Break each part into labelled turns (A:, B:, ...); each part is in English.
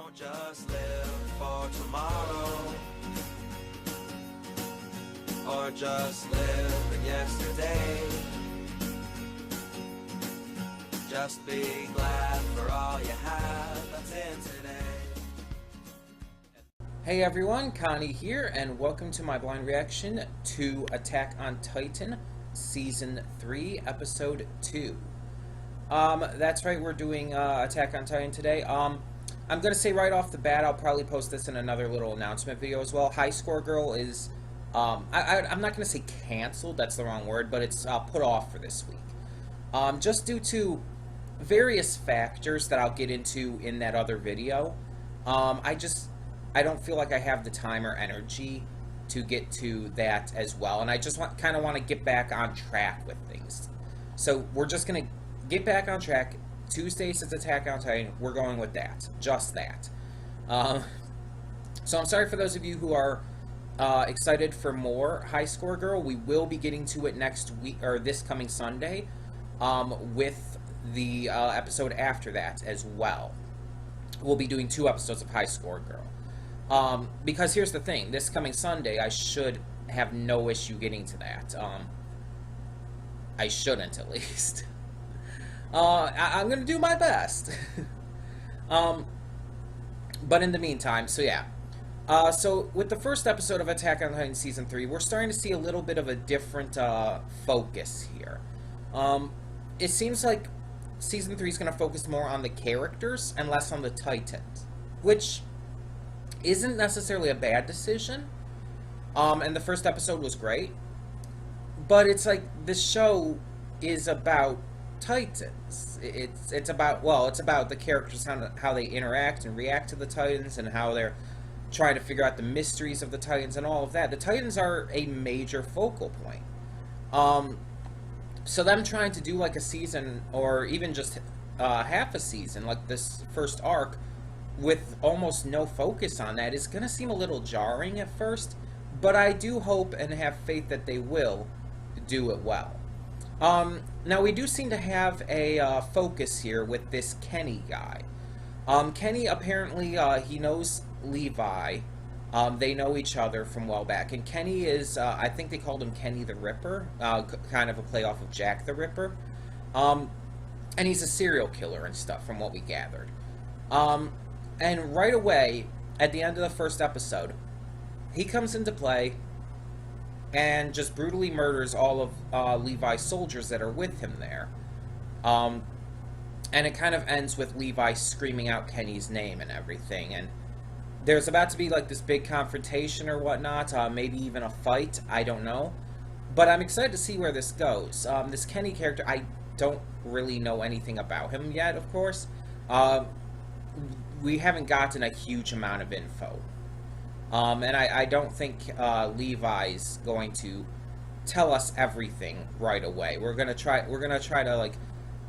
A: Don't just live for tomorrow, or just live in yesterday. Just be glad for all you have that's in today.
B: Hey everyone, Connie here, and welcome to my blind reaction to Attack on Titan Season 3, Episode 2. That's right, we're doing Attack on Titan today. I'm going to say right off the bat, I'll probably post this in another little announcement video as well. High Score Girl is, I'm not going to say canceled, that's the wrong word, but it's put off for this week. Just due to various factors that I'll get into in that other video. I don't feel like I have the time or energy to get to that as well, and I just kind of want to get back on track with things. So we're just going to get back on track. Tuesdays is Attack on Titan. We're going with that. Just that. So I'm sorry for those of you who are excited for more High Score Girl. We will be getting to it next week, or this coming Sunday, with the episode after that as well. We'll be doing 2 episodes of High Score Girl. Because here's the thing. This coming Sunday, I should have no issue getting to that. I shouldn't, at least. I'm going to do my best. But in the meantime, so yeah. So with the first episode of Attack on Titan Season 3, we're starting to see a little bit of a different focus here. It seems like Season 3 is going to focus more on the characters and less on the Titans, which isn't necessarily a bad decision. And the first episode was great. But it's like, this show is about Titans. It's about the characters, how they interact and react to the Titans, and how they're trying to figure out the mysteries of the Titans and all of that. The Titans are a major focal point. So them trying to do like a season, or even just half a season, like this first arc, with almost no focus on that, is going to seem a little jarring at first, but I do hope and have faith that they will do it well. Now, we do seem to have a focus here with this Kenny guy. Kenny, apparently, he knows Levi. They know each other from well back. And Kenny is, I think they called him Kenny the Ripper, kind of a play off of Jack the Ripper. And he's a serial killer and stuff, from what we gathered. And right away, at the end of the first episode, he comes into play and just brutally murders all of Levi's soldiers that are with him there. And it kind of ends with Levi screaming out Kenny's name and everything. And there's about to be like this big confrontation or whatnot, maybe even a fight, I don't know. But I'm excited to see where this goes. This Kenny character, I don't really know anything about him yet, of course. We haven't gotten a huge amount of info. And I don't think Levi's going to tell us everything right away. We're gonna try to like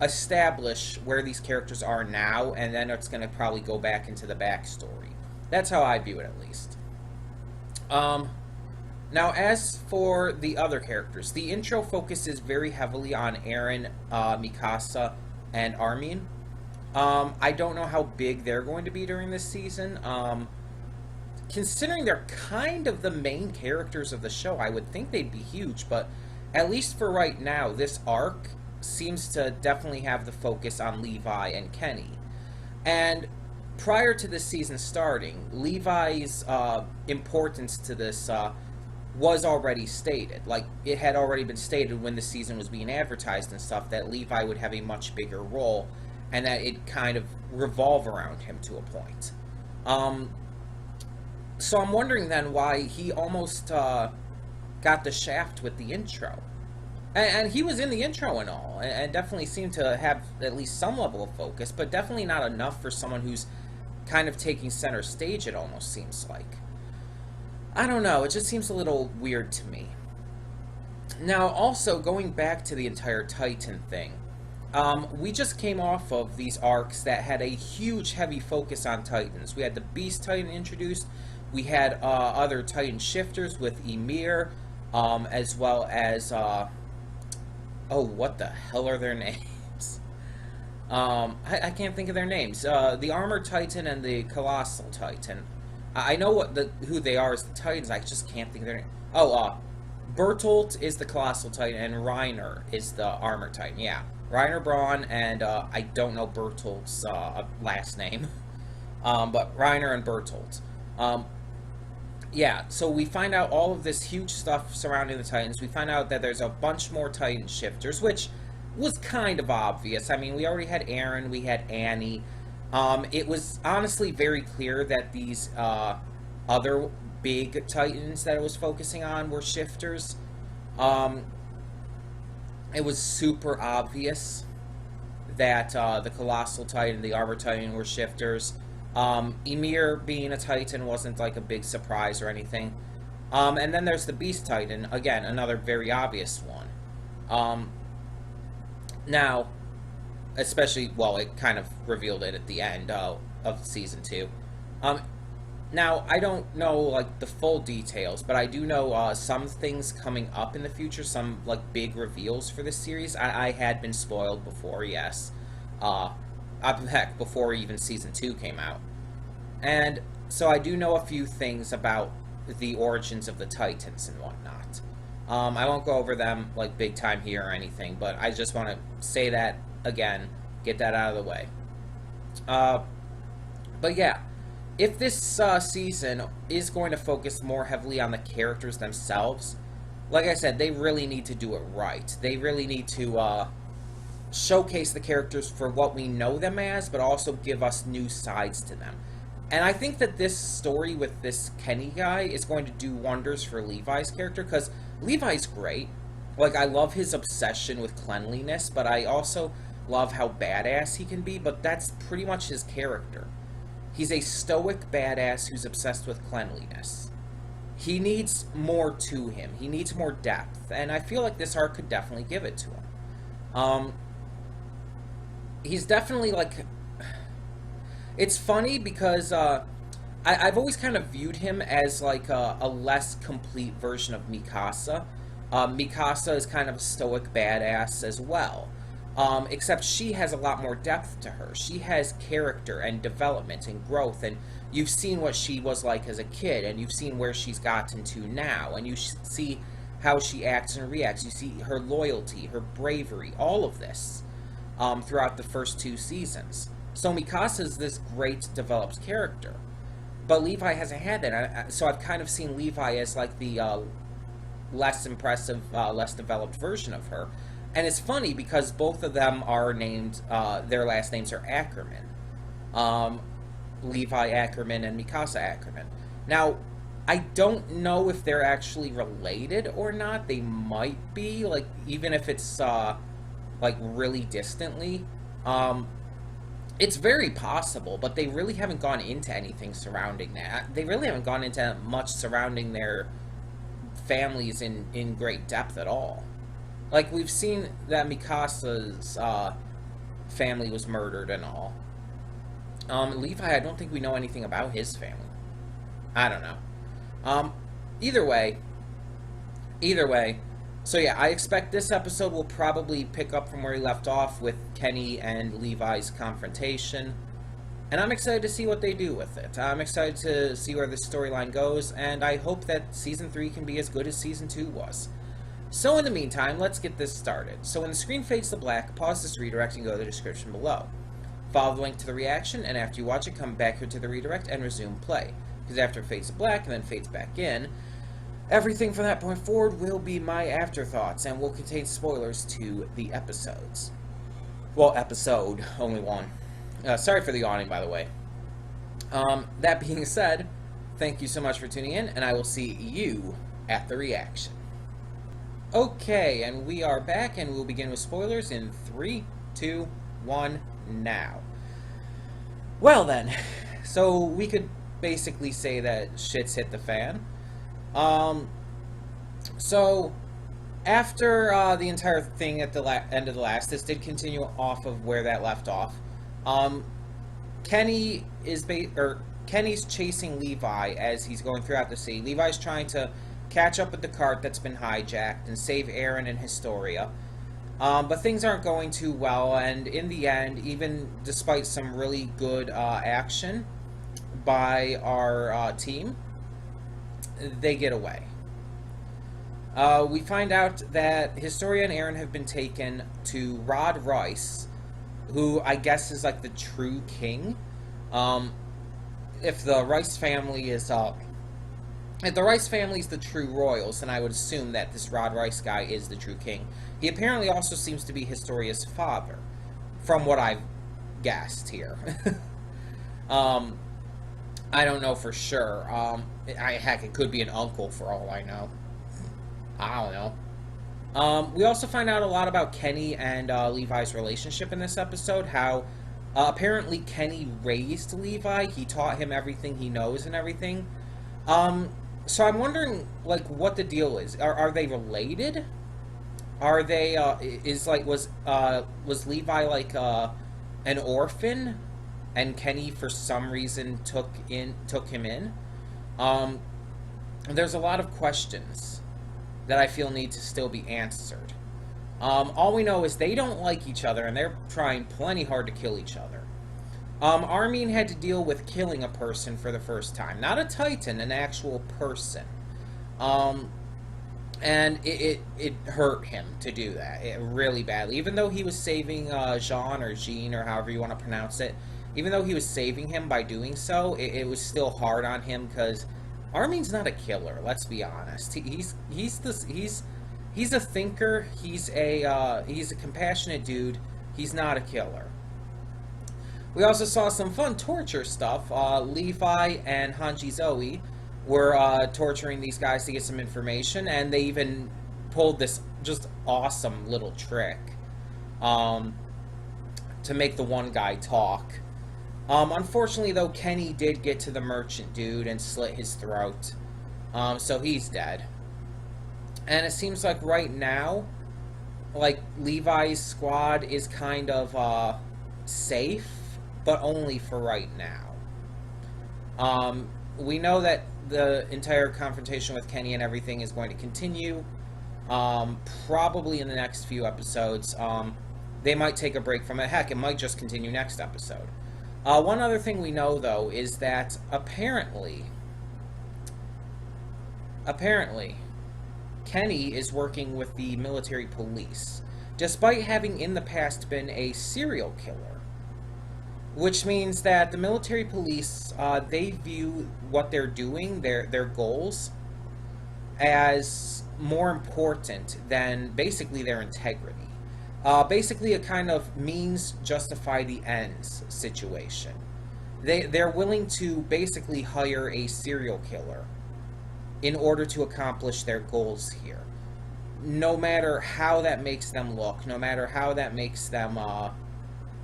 B: establish where these characters are now, and then it's gonna probably go back into the backstory. That's how I view it, at least. Now, as for the other characters, the intro focuses very heavily on Eren, Mikasa, and Armin. I don't know how big they're going to be during this season. Considering they're kind of the main characters of the show, I would think they'd be huge, but at least for right now, this arc seems to definitely have the focus on Levi and Kenny. And prior to this season starting, Levi's importance to this was already stated. Like, it had already been stated when the season was being advertised and stuff, that Levi would have a much bigger role, and that it kind of revolve around him to a point. So I'm wondering then why he almost got the shaft with the intro. And he was in the intro and all, and definitely seemed to have at least some level of focus, but definitely not enough for someone who's kind of taking center stage, it almost seems like. I don't know, it just seems a little weird to me. Now, also, going back to the entire Titan thing, we just came off of these arcs that had a huge, heavy focus on Titans. We had the Beast Titan introduced, we had other Titan shifters with Ymir, as well as, oh, what the hell are their names? I can't think of their names. The Armored Titan and the Colossal Titan. I know who they are as the Titans. I just can't think of their name. Oh, Bertolt is the Colossal Titan, and Reiner is the Armored Titan. Yeah, Reiner Braun, and I don't know Bertolt's last name, but Reiner and Bertolt. Yeah, so we find out all of this huge stuff surrounding the Titans. We find out that there's a bunch more Titan shifters, which was kind of obvious. I mean, we already had Aaron, we had Annie. It was honestly very clear that these other big Titans that it was focusing on were shifters. It was super obvious that the Colossal Titan, the Arbor Titan were shifters. Ymir being a Titan wasn't like a big surprise or anything. And then there's the Beast Titan, again, another very obvious one. Now, especially, well, it kind of revealed it at the end of season 2. Now, I don't know, like, the full details, but I do know some things coming up in the future, some, like, big reveals for this series. I had been spoiled before, yes. Heck, before even season 2 came out. And so I do know a few things about the origins of the Titans and whatnot. I won't go over them, like, big time here or anything, but I just want to say that, again, get that out of the way. But yeah, if this season is going to focus more heavily on the characters themselves, like I said, they really need to do it right. They really need to showcase the characters for what we know them as, but also give us new sides to them. And I think that this story with this Kenny guy is going to do wonders for Levi's character, because Levi's great. Like, I love his obsession with cleanliness, but I also love how badass he can be, but that's pretty much his character. He's a stoic badass who's obsessed with cleanliness. He needs more to him. He needs more depth, and I feel like this arc could definitely give it to him. He's definitely, like... It's funny because I've always kind of viewed him as, like, a less complete version of Mikasa. Mikasa is kind of a stoic badass as well. Except she has a lot more depth to her. She has character and development and growth, and you've seen what she was like as a kid, and you've seen where she's gotten to now, and you see how she acts and reacts. You see her loyalty, her bravery, all of this throughout the first 2 seasons. So Mikasa is this great developed character, but Levi hasn't had that. So I've kind of seen Levi as like the less impressive, less developed version of her. And it's funny because both of them are named, their last names are Ackerman. Levi Ackerman and Mikasa Ackerman. Now, I don't know if they're actually related or not. They might be, like, even if it's, like, really distantly. It's very possible, but they really haven't gone into anything surrounding that. They really haven't gone into much surrounding their families in great depth at all. Like, we've seen that Mikasa's family was murdered and all. Levi, I don't think we know anything about his family. I don't know. Either way, so yeah, I expect this episode will probably pick up from where he left off with Kenny and Levi's confrontation. And I'm excited to see what they do with it. I'm excited to see where this storyline goes, and I hope that Season 3 can be as good as Season 2 was. So in the meantime, let's get this started. So when the screen fades to black, pause this redirect and go to the description below. Follow the link to the reaction, and after you watch it, come back here to the redirect and resume play. Because after it fades to black and then fades back in, everything from that point forward will be my afterthoughts and will contain spoilers to the episodes. Well, episode, only one. Sorry for the yawning, by the way. That being said, thank you so much for tuning in, and I will see you at the reaction. Okay, and we are back, and we'll begin with spoilers in 3, 2, 1, now. Well then, so we could basically say that shit's hit the fan. So, after the entire thing at the end of the last, this did continue off of where that left off. Kenny is Kenny's chasing Levi as he's going throughout the sea. Levi's trying to catch up with the cart that's been hijacked and save Aaron and Historia. But things aren't going too well, and in the end, even despite some really good action by our team, they get away. We find out that Historia and Aaron have been taken to Rod Rice, who I guess is like the true king. If the Rice family is if the Rice family is the true royals, then I would assume that this Rod Rice guy is the true king. He apparently also seems to be Historia's father, from what I've guessed here. I don't know for sure. Heck, it could be an uncle for all I know. I don't know. We also find out a lot about Kenny and Levi's relationship in this episode. How apparently Kenny raised Levi. He taught him everything he knows and everything. So I'm wondering, like, what the deal is. Are they related? Are they? Was Levi like an orphan, and Kenny for some reason took him in? There's a lot of questions that I feel need to still be answered. All we know is they don't like each other, and they're trying plenty hard to kill each other. Armin had to deal with killing a person for the first time. Not a Titan, an actual person. And it hurt him to do that really badly. Even though he was saving Jean, or however you want to pronounce it, even though he was saving him by doing so, it was still hard on him, because Armin's not a killer, let's be honest. He's a thinker, he's a compassionate dude, he's not a killer. We also saw some fun torture stuff. Levi and Hanji Zoe were torturing these guys to get some information, and they even pulled this just awesome little trick to make the one guy talk. Unfortunately, though, Kenny did get to the merchant dude and slit his throat, so he's dead. And it seems like right now, like, Levi's squad is kind of safe, but only for right now. We know that the entire confrontation with Kenny and everything is going to continue, probably in the next few episodes. They might take a break from it. Heck, it might just continue next episode. One other thing we know, though, is that apparently, Kenny is working with the military police, despite having in the past been a serial killer. Which means that the military police, they view what they're doing, their goals, as more important than basically their integrity. Basically a kind of means justify the ends situation. They're willing to basically hire a serial killer in order to accomplish their goals here. No matter how that makes them look, no matter how that makes them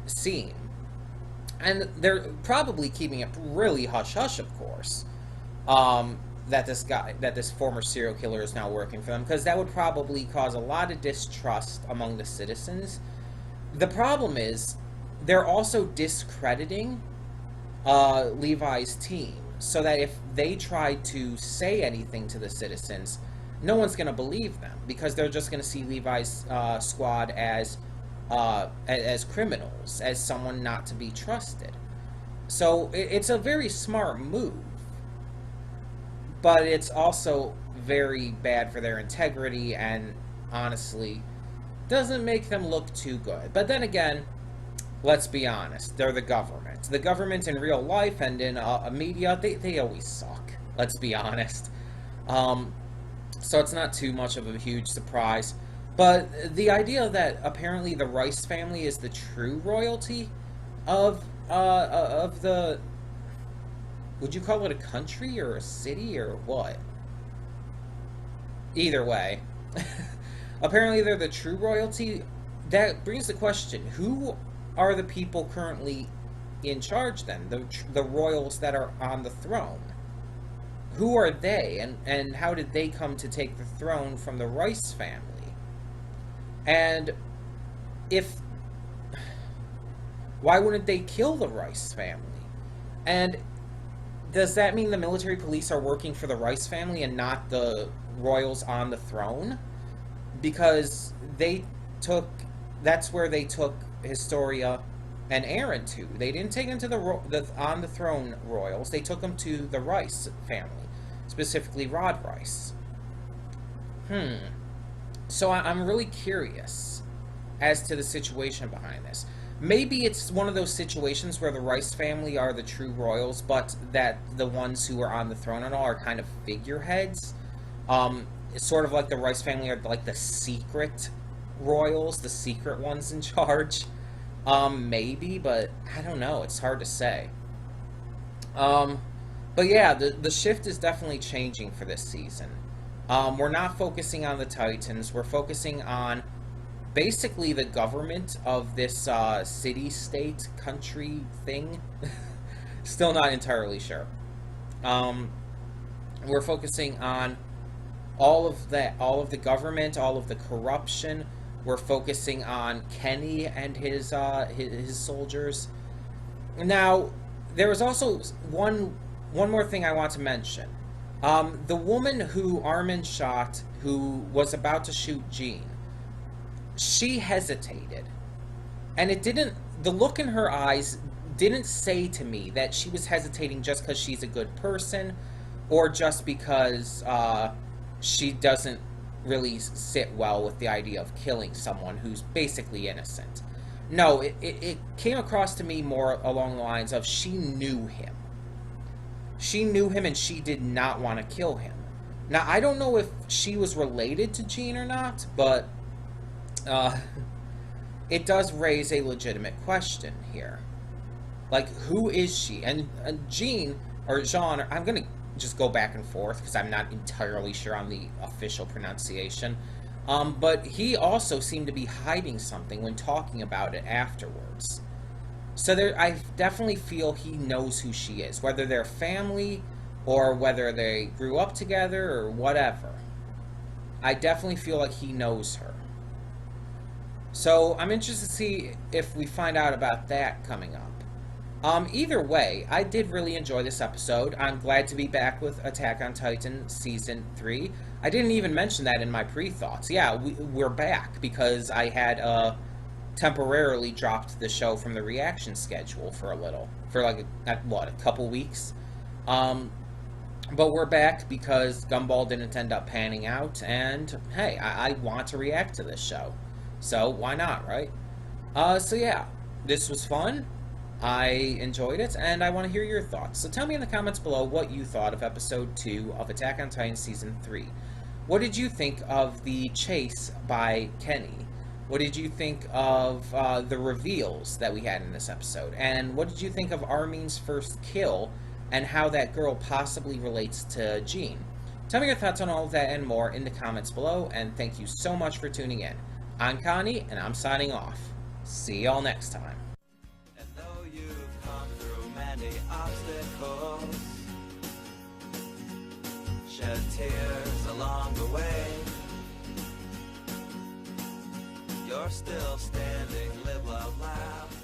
B: seem. And they're probably keeping it really hush-hush, of course, that this former serial killer is now working for them, because that would probably cause a lot of distrust among the citizens. The problem is, they're also discrediting Levi's team, so that if they try to say anything to the citizens, no one's going to believe them, because they're just going to see Levi's squad as criminals, as someone not to be trusted. So it's a very smart move, but it's also very bad for their integrity, and honestly doesn't make them look too good. But then again, let's be honest, they're the government. The government in real life and in media, they always suck, let's be honest. So it's not too much of a huge surprise. But the idea that apparently the Rice family is the true royalty of the... Would you call it a country or a city or what? Either way. Apparently they're the true royalty. That brings the question, who are the people currently in charge then? The royals that are on the throne? Who are they, and how did they come to take the throne from the Rice family? And why wouldn't they kill the Rice family? And does that mean the military police are working for the Rice family and not the royals on the throne? Because they that's where they took Historia and Aaron to. They didn't take them to the on the throne royals. They took them to the Rice family, specifically Rod Rice. So I'm really curious as to the situation behind this. Maybe it's one of those situations where the Rice family are the true royals, but that the ones who are on the throne and all are kind of figureheads. It's sort of like the Rice family are like the secret royals, the secret ones in charge. Maybe, but I don't know. It's hard to say. But yeah, the shift is definitely changing for this season. We're not focusing on the Titans. We're focusing on basically the government of this city-state country thing. Still not entirely sure. We're focusing on all of the government, all of the corruption. We're focusing on Kenny and his soldiers. Now, there was also one more thing I want to mention. The woman who Armin shot, who was about to shoot Jean, she hesitated. And the look in her eyes didn't say to me that she was hesitating just because she's a good person, or just because she doesn't really sit well with the idea of killing someone who's basically innocent. No, it came across to me more along the lines of she knew him. She knew him and she did not want to kill him. Now, I don't know if she was related to Jean or not, but it does raise a legitimate question here. Like, who is she? And Jean, or Jean, I'm going to just go back and forth because I'm not entirely sure on the official pronunciation. But he also seemed to be hiding something when talking about it afterwards. So I definitely feel he knows who she is, whether they're family or whether they grew up together or whatever. I definitely feel like he knows her. So I'm interested to see if we find out about that coming up. Either way, I did really enjoy this episode. I'm glad to be back with Attack on Titan Season 3. I didn't even mention that in my pre-thoughts. Yeah, we're back because I had temporarily dropped the show from the reaction schedule for a little. For like, a couple weeks? But we're back because Gumball didn't end up panning out, and hey, I want to react to this show. So, why not, right? So yeah, this was fun. I enjoyed it, and I want to hear your thoughts. So tell me in the comments below what you thought of Episode 2 of Attack on Titan Season 3. What did you think of the chase by Kenny? What did you think of the reveals that we had in this episode? And what did you think of Armin's first kill, and how that girl possibly relates to Jean? Tell me your thoughts on all of that and more in the comments below, and thank you so much for tuning in. I'm Connie, and I'm signing off. See y'all next time.
A: Obstacles, shed tears along the way. You're still standing, live, love, laugh.